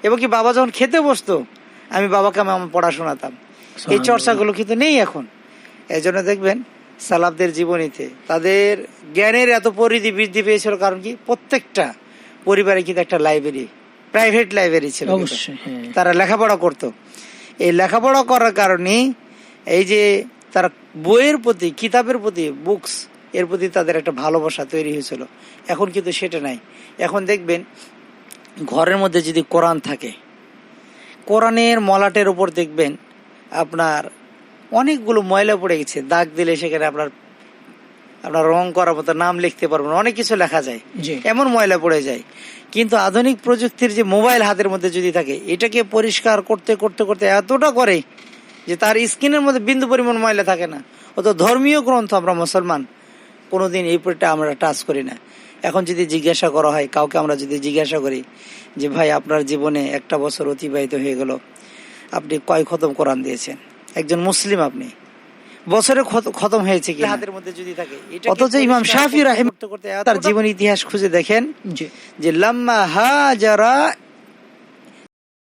এবং কি বাবা যখন খেতে বসতো আমি বাবাকে আমার পড়া শোনাতাম। এই চর্চাগুলো কিন্তু নেই এখন। এই জন্য দেখবেন সালাফদের জীবনীতে তাদের জ্ঞানের এত পরিধি বৃদ্ধি পেয়েছিল, কারণ কি প্রত্যেকটা পরিবারে কিন্তু একটা লাইব্রেরি, প্রাইভেট লাইব্রেরি ছিল, তারা লেখাপড়া করতো। এই লেখাপড়া করার কারণে এই যে তারা বইয়ের প্রতি, কিতাবের প্রতি, বুকস এর প্রতি তাদের একটা ভালোবাসা তৈরি হয়েছিল। এখন কিন্তু সেটা নাই। এখন দেখবেন ঘরের মধ্যে যদি কোরআন থাকে, কোরআনের মলাটের উপর দেখবেন আপনার অনেকগুলো ময়লা পড়ে গেছে, দাগ দিলে সেখানে আপনার রং করার মতো নাম লিখতে পারবেন, অনেক কিছু লেখা যায়, এমন ময়লা পড়ে যায়। কিন্তু আধুনিক প্রযুক্তির যে মোবাইল হাতের মধ্যে যদি থাকে, এটাকে পরিষ্কার করতে করতে করতে এতটা করে যে তার স্ক্রিনের মধ্যে বিন্দু পরিমাণ ময়লা থাকে না। অত ধর্মীয় গ্রন্থ আমরা মুসলমান কোনোদিন এই পরিটা আমরা টাচ করি না। এখন যদি জিজ্ঞাসা করা হয় কাউকে, আমরা যদি জিজ্ঞাসা করি যে ভাই আপনার জীবনে একটা বছর অতিবাহিত হয়ে গেল, আপনি কয় খতম কোরআন দিয়েছেন? একজন মুসলিম আপনি বছরে খতম হয়েছে কি হাতের মধ্যে যদি থাকে। অথচ ইমাম শাফি রাহিমাহুল্লাহ তার জীবন ইতিহাস খুঁজে দেখেন যে লাম্মা হাজারা